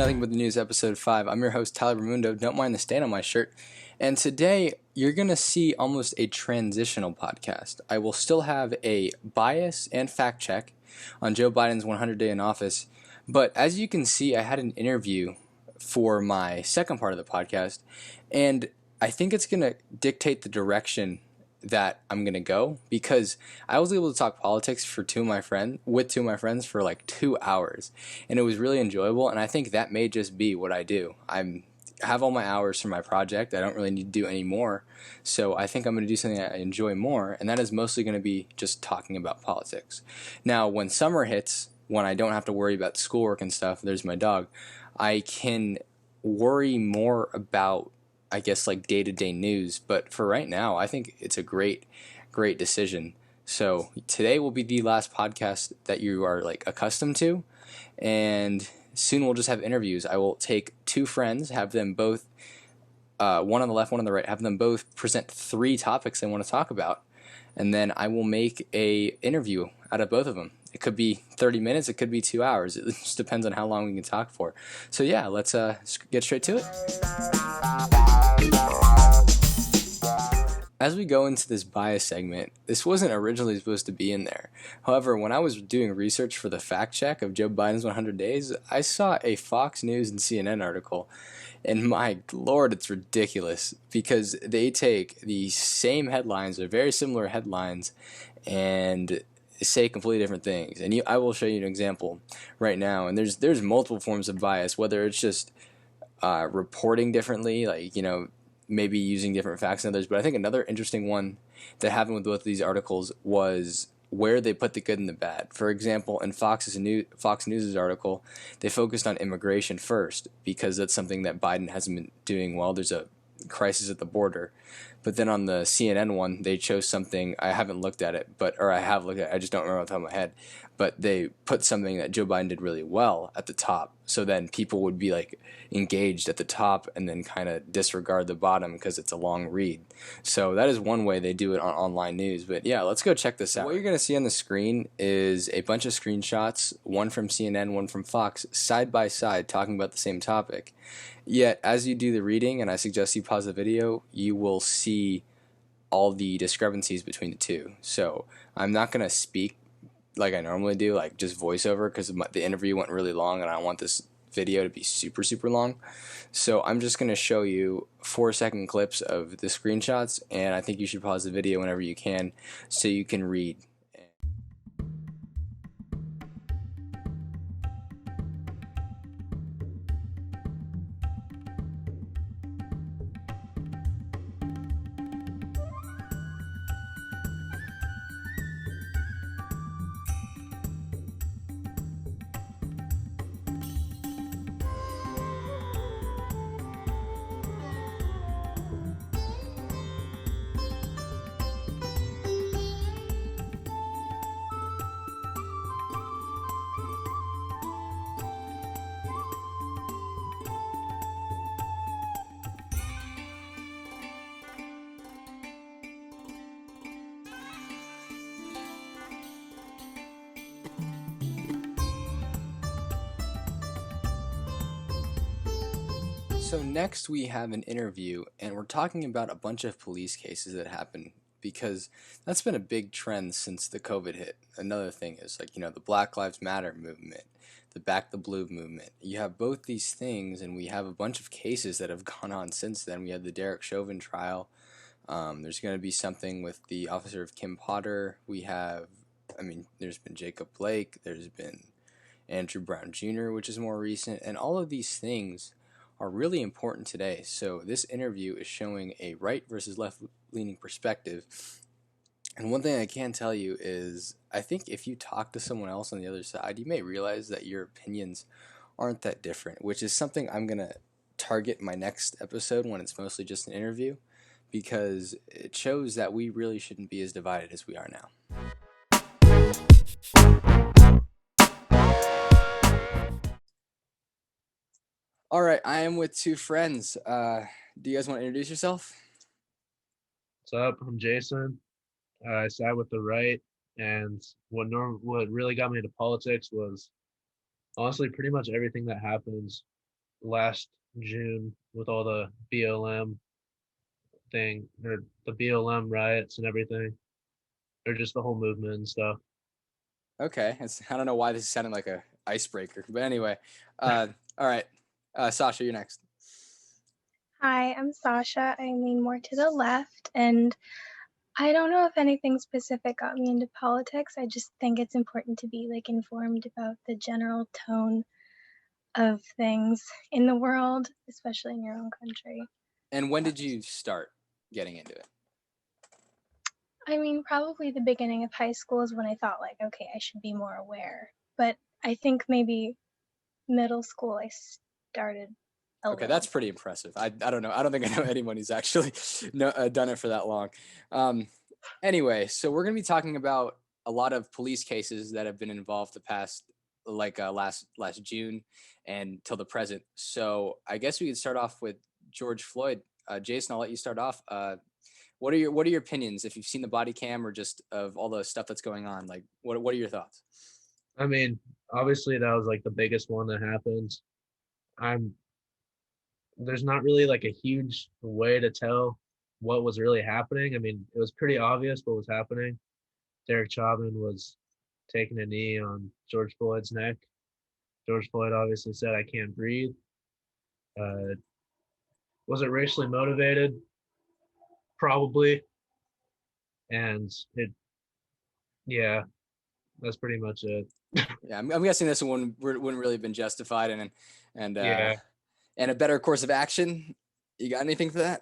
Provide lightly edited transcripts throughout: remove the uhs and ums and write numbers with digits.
Nothing But the News, Episode 5. I'm your host, Tyler Ramundo. Don't mind the stain on my shirt. And today, you're going to see almost a transitional podcast. I will still have a bias and fact check on Joe Biden's 100 day in office. But as you can see, I had an interview for my second part of the podcast. And I think it's going to dictate the direction that I'm gonna go, because I was able to talk politics with two of my friends for like 2 hours, and it was really enjoyable. And I think that may just be what I do. I have all my hours for my project. I don't really need to do any more, so I think I'm gonna do something I enjoy more, and that is mostly gonna be just talking about politics. Now, when summer hits, when I don't have to worry about schoolwork and stuff, there's my dog, I can worry more about, I guess, like day-to-day news. But for right now, I think it's a great decision. So today will be the last podcast that you are like accustomed to, and soon we'll just have interviews. I will take two friends, have them both, one on the left, one on the right, have them both present 3 topics they want to talk about, and then I will make a interview out of both of them. It could be 30 minutes, it could be 2 hours. It just depends on how long we can talk for. So yeah, let's get straight to it. As we go into this bias segment, this wasn't originally supposed to be in there. However, when I was doing research for the fact check of Joe Biden's 100 days, I saw a Fox News and CNN article, and my lord, it's ridiculous, because they take the same headlines, or very similar headlines, and say completely different things. And I will show you an example right now. And there's multiple forms of bias, whether it's just reporting differently, like, maybe using different facts than others. But I think another interesting one that happened with both of these articles was where they put the good and the bad. For example, in Fox News' article, they focused on immigration first, because that's something that Biden hasn't been doing well. There's a crisis at the border. But then on the CNN one, they chose something, I haven't looked at it, or I have looked at it, I just don't remember off the top of my head. But they put something that Joe Biden did really well at the top. So then people would be like engaged at the top and then kind of disregard the bottom because it's a long read. So that is one way they do it on online news. But yeah, let's go check this out. What you're going to see on the screen is a bunch of screenshots, one from CNN, one from Fox, side by side, talking about the same topic. Yet, as you do the reading, and I suggest you pause the video, you will see all the discrepancies between the two. So I'm not going to speak like I normally do, like just voiceover, because the interview went really long and I don't want this video to be super long. So I'm just going to show you 4-second clips of the screenshots, and I think you should pause the video whenever you can so you can read. So next we have an interview, and we're talking about a bunch of police cases that happened, because that's been a big trend since the COVID hit. Another thing is, like, the Black Lives Matter movement, the Back the Blue movement. You have both these things, and we have a bunch of cases that have gone on since then. We had the Derek Chauvin trial. There's going to be something with the officer of Kim Potter. There's been Jacob Blake. There's been Andrew Brown Jr., which is more recent. And all of these things are really important today. So this interview is showing a right versus left-leaning perspective. And one thing I can tell you is, I think if you talk to someone else on the other side, you may realize that your opinions aren't that different, which is something I'm going to target my next episode when it's mostly just an interview, because it shows that we really shouldn't be as divided as we are now. All right, I am with two friends. Do you guys want to introduce yourself? What's up? I'm Jason. I side with the right, and what really got me into politics was honestly pretty much everything that happens last June with all the BLM thing or the BLM riots and everything, or just the whole movement and stuff. Okay, I don't know why this is sounding like a icebreaker, but anyway, all right, Sasha, you're next. Hi, I'm Sasha. I lean more to the left, and I don't know if anything specific got me into politics. I just think it's important to be like informed about the general tone of things in the world, especially in your own country. And when did you start getting into it? I mean, probably the beginning of high school is when I thought like, okay, I should be more aware. But I think maybe middle school I started a Okay, little. that's pretty impressive. I don't know. I don't think I know anyone who's actually done it for that long. Anyway, so we're going to be talking about a lot of police cases that have been involved the past, like last June and till the present. So I guess we could start off with George Floyd. Jason, I'll let you start off. What are your opinions if you've seen the body cam or just of all the stuff that's going on? Like, what are your thoughts? I mean, obviously that was like the biggest one that happened. I'm There's not really like a huge way to tell what was really happening. I mean, it was pretty obvious what was happening. Derek Chauvin was taking a knee on George Floyd's neck. George Floyd obviously said, "I can't breathe." Uh, was it racially motivated? Probably. And yeah, that's pretty much it. Yeah, I'm guessing this one wouldn't really have been justified, and Yeah, and a better course of action. You got anything for that?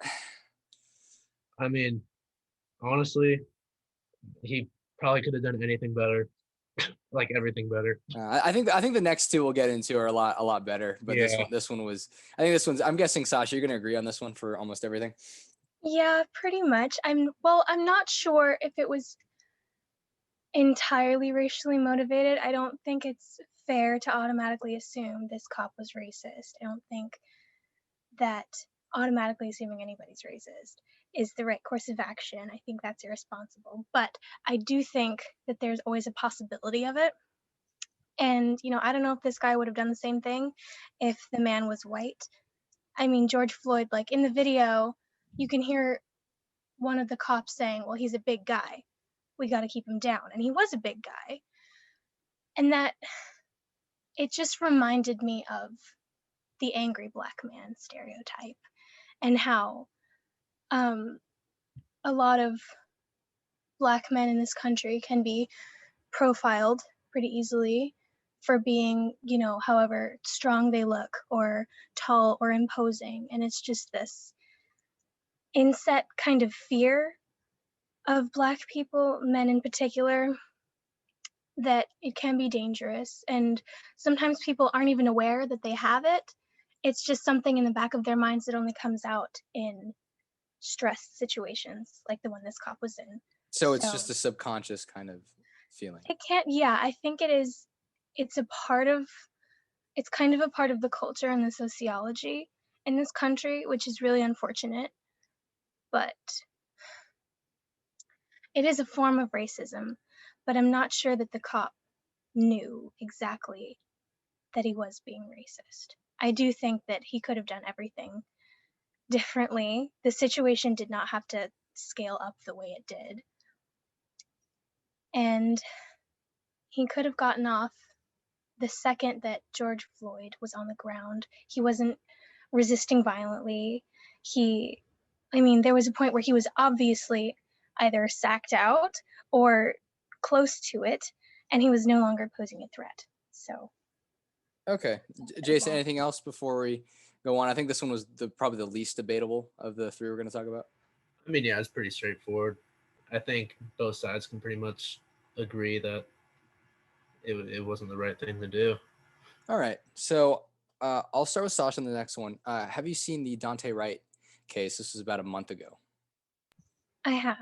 I mean, honestly, he probably could have done anything better, like everything better. I think the next two we'll get into are a lot better, but Yeah, this one was. I think this one's. I'm guessing Sasha, you're gonna agree on this one for almost everything. Yeah, pretty much. I'm not sure if it was entirely racially motivated. I don't think it's fair to automatically assume this cop was racist. I don't think that automatically assuming anybody's racist is the right course of action. I think that's irresponsible. But I do think that there's always a possibility of it. And, I don't know if this guy would have done the same thing if the man was white. I mean, George Floyd, like in the video, you can hear one of the cops saying, well, he's a big guy. We got to keep him down. And he was a big guy. And that it just reminded me of the angry black man stereotype and how um, a lot of black men in this country can be profiled pretty easily for being, however strong they look or tall or imposing. And it's just this inset kind of fear of black people, men in particular, that it can be dangerous. And sometimes people aren't even aware that they have it. It's just something in the back of their minds that only comes out in stress situations like the one this cop was in. So it's So just a subconscious kind of feeling. it can't, yeah, I think it is, it's a part of, it's kind of a part of the culture and the sociology in this country, which is really unfortunate. But it is a form of racism. But I'm not sure that the cop knew exactly that he was being racist. I do think that he could have done everything differently. The situation did not have to scale up the way it did. And he could have gotten off the second that George Floyd was on the ground. He wasn't resisting violently. There was a point where he was obviously either sacked out or close to it, and he was no longer posing a threat. So, Okay, Jason, anything else before we go on? I think this one was probably the least debatable of the three we're going to talk about. I mean, yeah, it's pretty straightforward. I think both sides can pretty much agree that it wasn't the right thing to do. All right, so I'll start with Sasha on the next one. Have you seen the Dante Wright case? This was about a month ago. I have.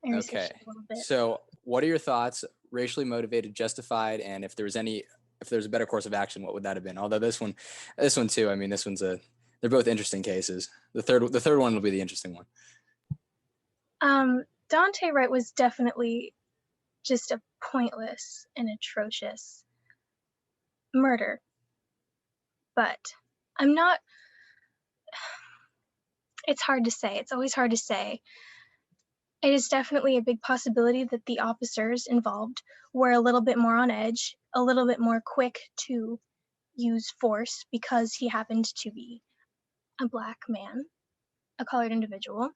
I researched Okay, it a little bit. so what are your thoughts? Racially motivated, justified, and if there's a better course of action, what would that have been? Although this one too. I mean, they're both interesting cases. The third one will be the interesting one. Dante Wright was definitely just a pointless and atrocious murder. But I'm not, it's hard to say. It's always hard to say. It is definitely a big possibility that the officers involved were a little bit more on edge, a little bit more quick to use force because he happened to be a black man, a colored individual.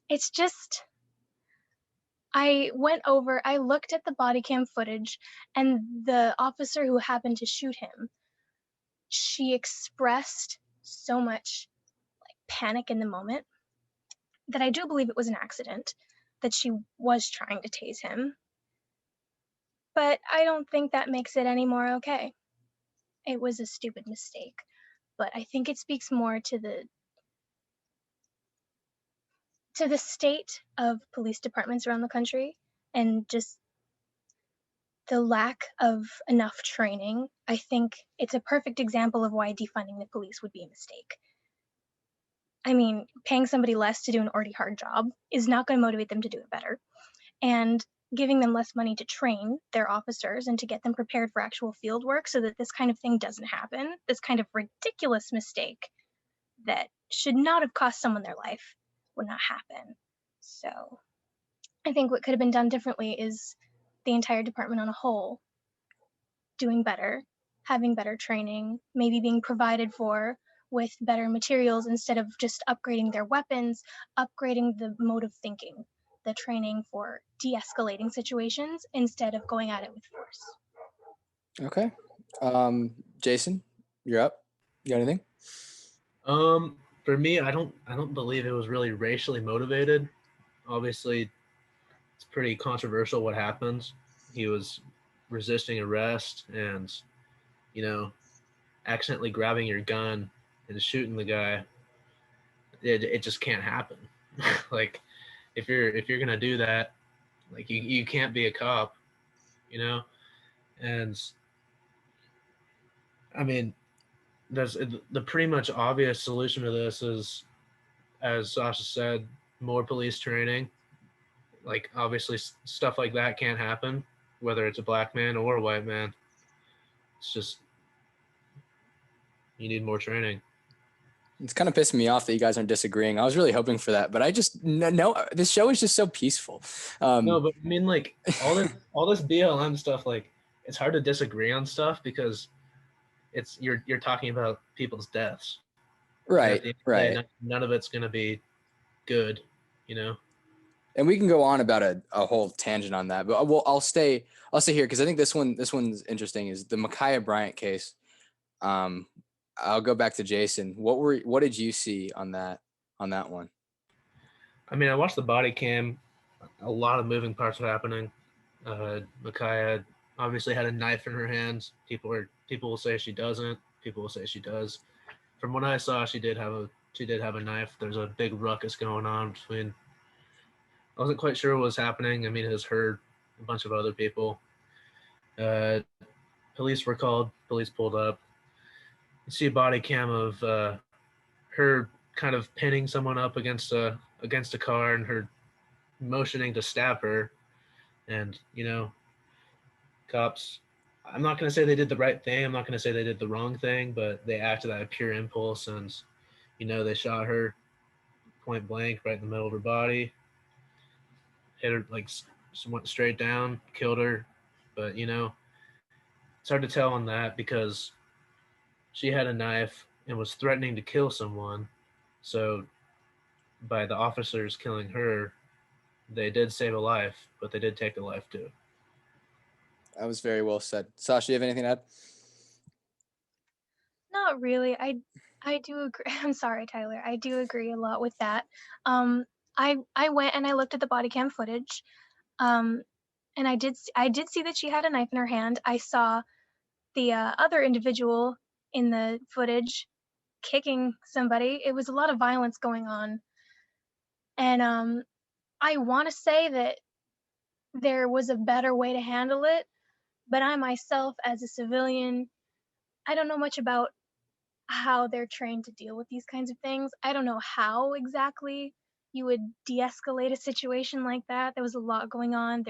It's just, I looked at the body cam footage, and the officer who happened to shoot him, she expressed so much panic in the moment that I do believe it was an accident, that she was trying to tase him. But I don't think that makes it any more okay. It was a stupid mistake. But I think it speaks more to the state of police departments around the country and just the lack of enough training. I think it's a perfect example of why defunding the police would be a mistake. I mean, paying somebody less to do an already hard job is not going to motivate them to do it better. And giving them less money to train their officers and to get them prepared for actual field work so that this kind of thing doesn't happen, this kind of ridiculous mistake that should not have cost someone their life would not happen. So I think what could have been done differently is the entire department on a whole doing better, having better training, maybe being provided for with better materials instead of just upgrading their weapons, upgrading the mode of thinking, the training for de-escalating situations instead of going at it with force. Okay. Jason, you're up. You got anything? For me, I don't believe it was really racially motivated. Obviously, it's pretty controversial what happens. He was resisting arrest and, you know, accidentally grabbing your gun and shooting the guy. It just can't happen. Like, if you're gonna do that, like you can't be a cop, you know. And I mean, there's the pretty much obvious solution to this is, as Sasha said, more police training. Like, obviously, stuff like that can't happen, whether it's a black man or a white man. It's just, you need more training. It's kind of pissing me off that you guys aren't disagreeing. I was really hoping for that, but I just no. This show is just so peaceful. No, but I mean, like, all this BLM stuff, like, it's hard to disagree on stuff because you're talking about people's deaths, and at Right, the end of the right. day, none of it's gonna be good, you know. And we can go on about a whole tangent on that, but I'll stay here because I think this one's interesting. Is the Micaiah Bryant case? Um, I'll go back to Jason. What did you see on that one? I mean, I watched the body cam. A lot of moving parts were happening. Micaiah obviously had a knife in her hands. People will say she doesn't. People will say she does. From what I saw, she did have a knife. There's a big ruckus going on between. I wasn't quite sure what was happening. I mean, it was her, a bunch of other people. Uh, Police were called. Police pulled up. You see a body cam of her kind of pinning someone up against a car and her motioning to stab her. And, cops, I'm not going to say they did the right thing. I'm not going to say they did the wrong thing, but they acted out of pure impulse. And, they shot her point blank right in the middle of her body, hit her, like, went straight down, killed her. But, it's hard to tell on that because she had a knife and was threatening to kill someone. So, by the officers killing her, they did save a life, but they did take a life too. That was very well said. Sasha, you have anything to add? Not really. I do agree. I'm sorry, Tyler. I do agree a lot with that. Um, I went and I looked at the body cam footage. Um, and I did see that she had a knife in her hand. I saw the other individual in the footage kicking somebody. It was a lot of violence going on, and I want to say that there was a better way to handle it, but I myself, as a civilian, I don't know much about how they're trained to deal with these kinds of things. I don't know how exactly you would de-escalate a situation like that. There was a lot going on.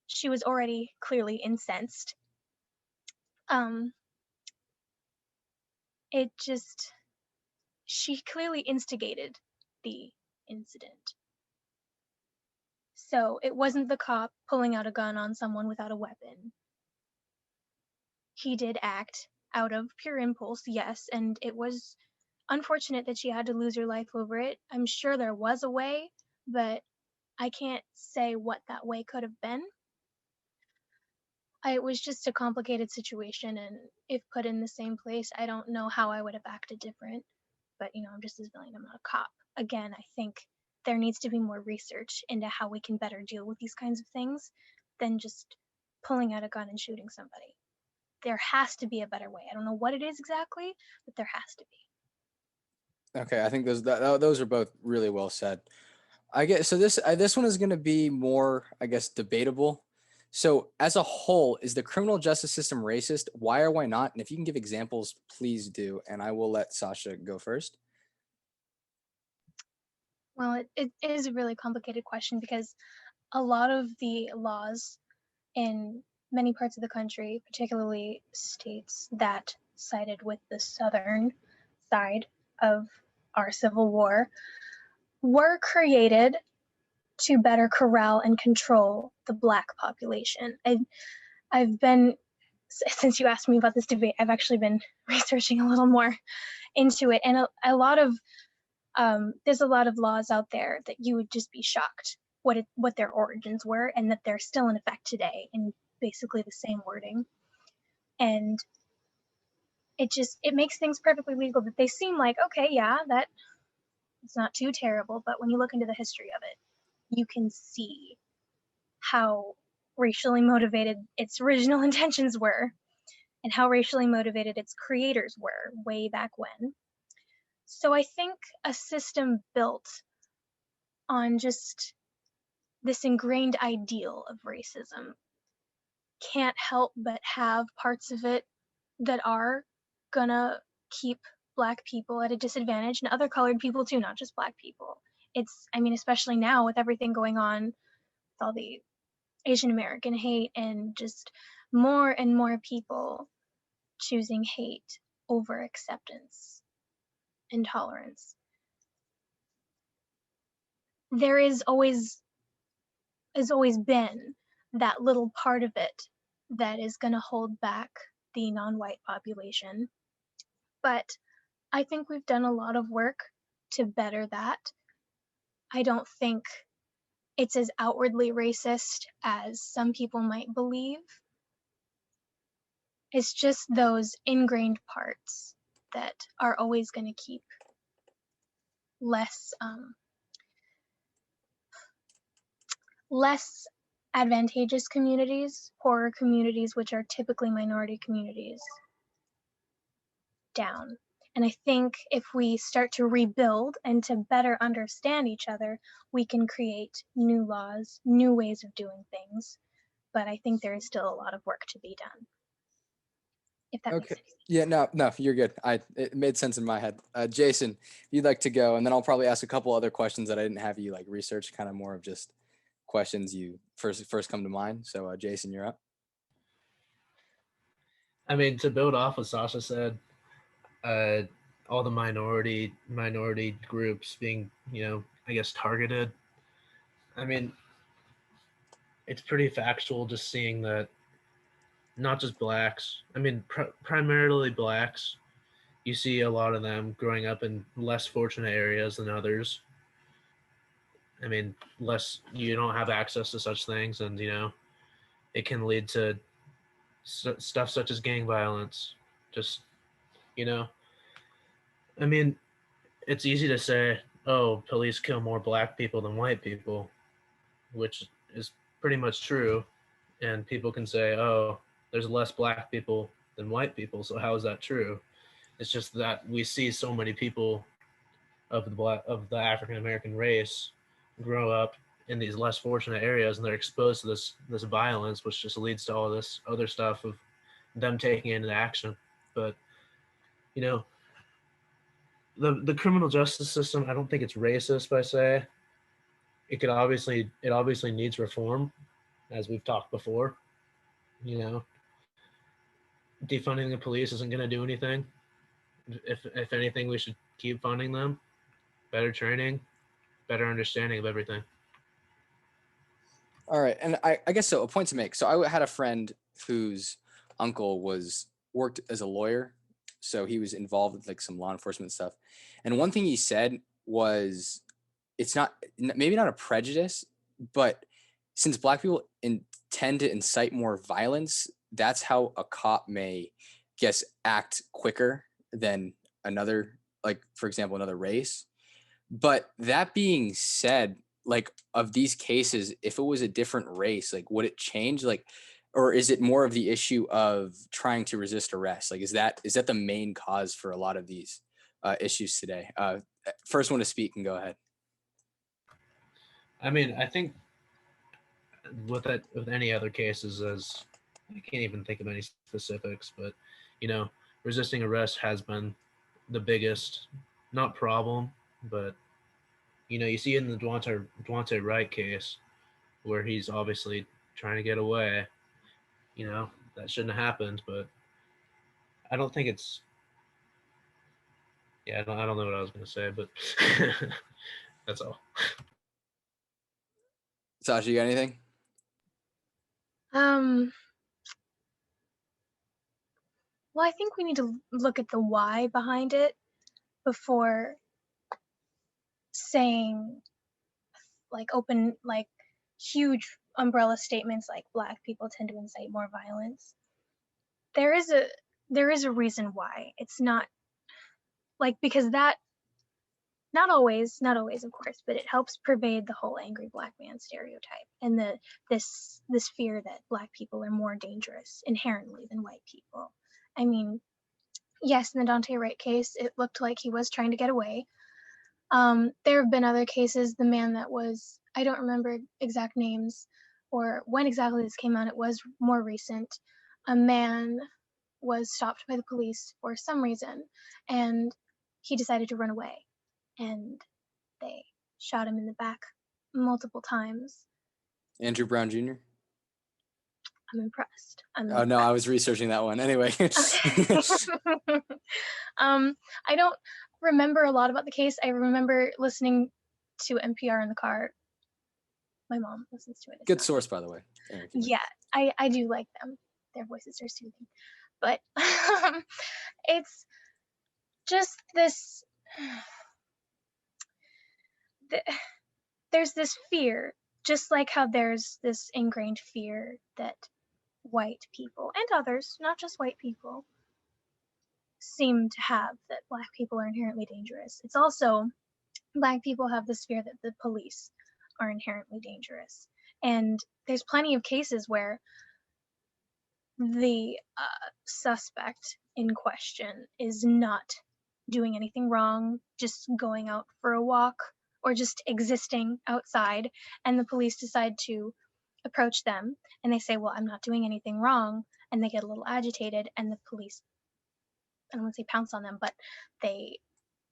She was already clearly incensed. Um, it just, she clearly instigated the incident. So it wasn't the cop pulling out a gun on someone without a weapon. He did act out of pure impulse, yes, and it was unfortunate that she had to lose her life over it. I'm sure there was a way, but I can't say what that way could have been. It was just a complicated situation, and if put in the same place, I don't know how I would have acted different. But, I'm just a civilian, I'm not a cop. Again, I think there needs to be more research into how we can better deal with these kinds of things than just pulling out a gun and shooting somebody. There has to be a better way. I don't know what it is exactly, but there has to be. Okay, I think those are both really well said. I guess so. This one is going to be more, I guess, debatable. So, as a whole, is the criminal justice system racist? Why or why not? And if you can give examples, please do. And I will let Sasha go first. Well, it is a really complicated question because a lot of the laws in many parts of the country, particularly states that sided with the southern side of our Civil War, were created to better corral and control the Black population. I've been, since you asked me about this debate, I've actually been researching a little more into it, and a lot of there's a lot of laws out there that you would just be shocked what their origins were, and that they're still in effect today in basically the same wording. And it makes things perfectly legal that they seem like, okay, yeah, that it's not too terrible, but when you look into the history of it, you can see how racially motivated its original intentions were and how racially motivated its creators were way back when. So I think a system built on just this ingrained ideal of racism can't help but have parts of it that are gonna keep Black people at a disadvantage, and other colored people too, not just Black people. I mean, especially now with everything going on with all the Asian American hate and just more and more people choosing hate over acceptance and tolerance. There has always been that little part of it that is going to hold back the non-white population. But I think we've done a lot of work to better that. I don't think it's as outwardly racist as some people might believe. It's just those ingrained parts that are always going to keep less less advantageous communities, poorer communities, which are typically minority communities, down. And I think if we start to rebuild and to better understand each other, we can create new laws, new ways of doing things. But I think there is still a lot of work to be done. If that makes Okay. sense. Yeah, no, you're good. It made sense in my head. Jason, if you'd like to go, and then I'll probably ask a couple other questions that I didn't have you like research, kind of more of just questions you first come to mind. So, Jason, you're up. I mean, to build off what Sasha said, all the minority groups being, I guess targeted. I mean, it's pretty factual just seeing that not just blacks. I mean, primarily blacks. You see a lot of them growing up in less fortunate areas than others. I mean, less you don't have access to such things, and it can lead to stuff such as gang violence. Just you know, I mean, it's easy to say, "Oh, police kill more black people than white people," which is pretty much true. And people can say, "Oh, there's less black people than white people, so how is that true?" It's just that we see so many people of the African American race grow up in these less fortunate areas, and they're exposed to this violence, which just leads to all this other stuff of them taking it into action. But you know, the criminal justice system, I don't think it's racist by say. It obviously needs reform, as we've talked before. You know, defunding the police isn't going to do anything. If anything, we should keep funding them. Better training, better understanding of everything. All right, and I guess so. A point to make. So I had a friend whose uncle worked as a lawyer, so he was involved with like some law enforcement stuff. And one thing he said was, it's not maybe not a prejudice, but since black people tend to incite more violence, that's how a cop may guess act quicker than another, like for example, another race. But that being said, like of these cases, if it was a different race, like would it change? Like, or is it more of the issue of trying to resist arrest? Like, is that the main cause for a lot of these issues today? First one to speak and go ahead. I mean, I think with any other cases, as I can't even think of any specifics, but you know, resisting arrest has been the biggest, not problem, but you see in the Duante Wright case where he's obviously trying to get away. That shouldn't have happened, but I don't think it's. Yeah, I don't know what I was going to say, but that's all. Sasha, you got anything? Well, I think we need to look at the why behind it before saying like huge umbrella statements like black people tend to incite more violence. There is a reason why. It's not like because that not always, of course, but it helps pervade the whole angry black man stereotype and this fear that black people are more dangerous inherently than white people. I mean, yes, in the Dante Wright case, it looked like he was trying to get away. There have been other cases. The man that was, I don't remember exact names or when exactly this came out, it was more recent. A man was stopped by the police for some reason and he decided to run away and they shot him in the back multiple times. Andrew Brown Jr. I'm impressed. Oh no, I was researching that one anyway. Okay. I don't remember a lot about the case. I remember listening to NPR in the car. My mom listens to it. Good source, by the way. Yeah, I do like them. Their voices are soothing. But it's just this. There's this fear, just like how there's this ingrained fear that white people and others, not just white people, seem to have that black people are inherently dangerous. It's also black people have this fear that the police are inherently dangerous. And there's plenty of cases where the suspect in question is not doing anything wrong, just going out for a walk or just existing outside, and the police decide to approach them and they say, well, I'm not doing anything wrong, and they get a little agitated and the police, I don't want to say pounce on them, but they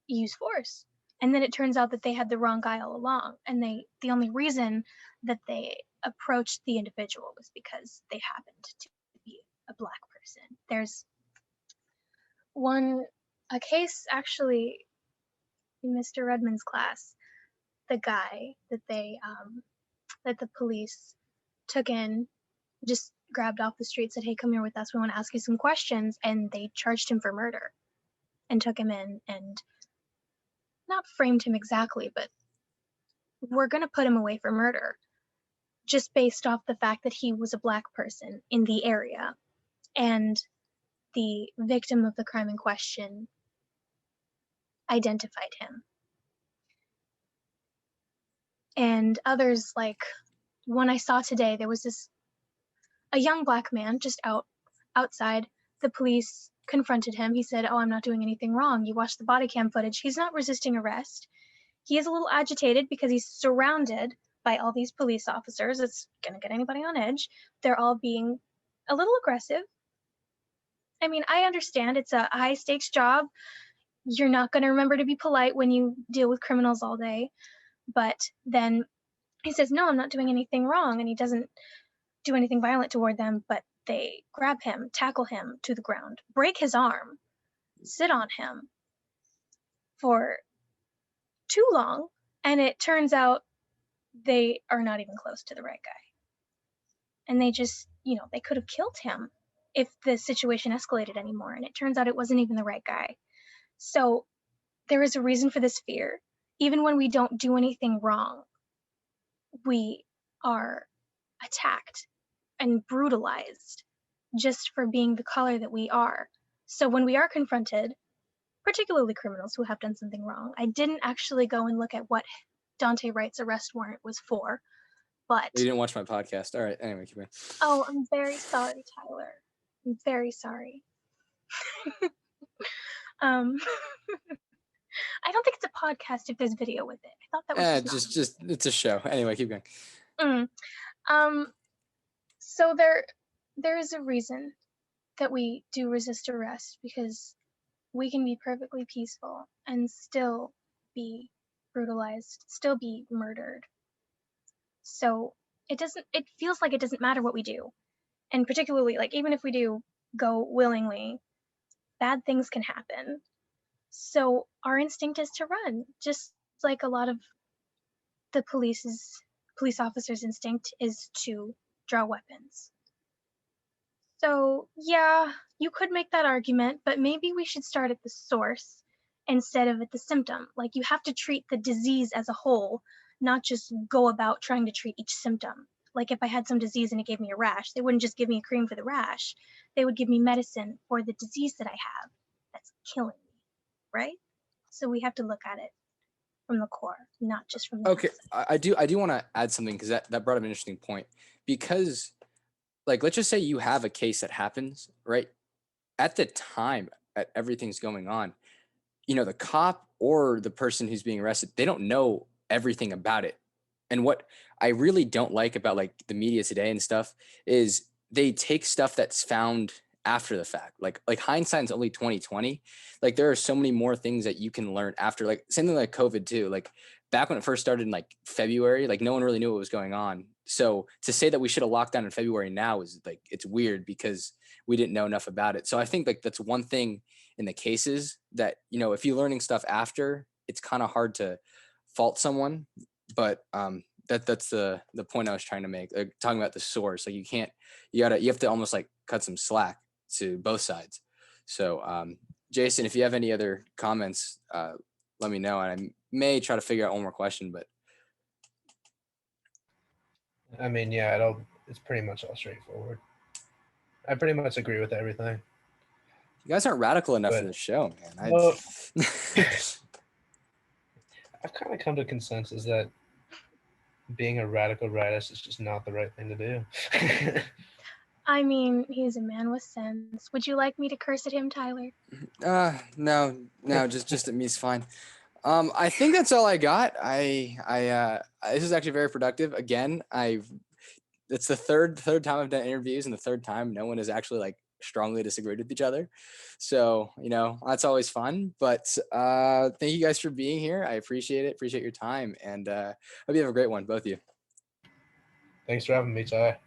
use force. And then it turns out that they had the wrong guy all along, and the only reason that they approached the individual was because they happened to be a black person. There's a case actually in Mr. Redmond's class, the guy that the police took in, just grabbed off the street, said, hey, come here with us, we want to ask you some questions, and they charged him for murder and took him in and not framed him exactly, but we're going to put him away for murder just based off the fact that he was a black person in the area and the victim of the crime in question identified him. And others, like one I saw today, there was a young black man just outside. The police confronted him. He said, oh, I'm not doing anything wrong. You watch the body cam footage. He's not resisting arrest. He is a little agitated because he's surrounded by all these police officers. It's going to get anybody on edge. They're all being a little aggressive. I mean, I understand it's a high stakes job. You're not going to remember to be polite when you deal with criminals all day. But then he says, no, I'm not doing anything wrong. And he doesn't do anything violent toward them, but they grab him, tackle him to the ground, break his arm. sit on him for too long, and it turns out they are not even close to the right guy. And they just, they could have killed him if the situation escalated anymore, and it turns out it wasn't even the right guy. So there is a reason for this fear. Even when we don't do anything wrong, we are attacked and brutalized just for being the color that we are. So when we are confronted, particularly criminals who have done something wrong, I didn't actually go and look at what Dante Wright's arrest warrant was for, but You didn't watch my podcast. All right. Anyway, keep going. oh, I'm very sorry, Tyler. I'm very sorry. um, I don't think it's a podcast if there's video with it. I thought that was just it's a show. Anyway, keep going. So there is a reason that we do resist arrest, because we can be perfectly peaceful and still be brutalized, still be murdered. So it feels like it doesn't matter what we do. And particularly, like, even if we do go willingly, bad things can happen. So our instinct is to run, just like a lot of the police officers' instinct is to draw weapons. So yeah, you could make that argument, but maybe we should start at the source instead of at the symptom. Like, you have to treat the disease as a whole, not just go about trying to treat each symptom. Like, if I had some disease and it gave me a rash, they wouldn't just give me a cream for the rash. They would give me medicine for the disease that I have that's killing me, right? So we have to look at it from the core, not just from the Okay, outside. I do want to add something, because that brought up an interesting point. Because, like, let's just say you have a case that happens, right? At the time, at everything's going on, the cop or the person who's being arrested, they don't know everything about it. And what I really don't like about, like, the media today and stuff is they take stuff that's found after the fact. Like hindsight's only 2020. Like, there are so many more things that you can learn after, like same thing like COVID too. Like, back when it first started in like February, like no one really knew what was going on. So to say that we should have locked down in February now is like, it's weird because we didn't know enough about it. So I think like that's one thing in the cases that, if you're learning stuff after, it's kind of hard to fault someone. But that's the point I was trying to make, like, talking about the source. Like, you have to almost like cut some slack to both sides. So Jason, if you have any other comments, let me know, and I may try to figure out one more question. But I mean, yeah, it's pretty much all straightforward. I pretty much agree with everything. you guys aren't radical enough for But this show, man. well, I've kind of come to consensus that being a radical rightist is just not the right thing to do. I mean, he's a man with sense. Would you like me to curse at him, Tyler? No, just at me's fine. I think that's all I got. This is actually very productive. Again, it's the third time I've done interviews, and the third time no one has actually like strongly disagreed with each other. So, that's always fun. But thank you guys for being here. I appreciate it. Appreciate your time, and hope you have a great one, both of you. Thanks for having me, Ty.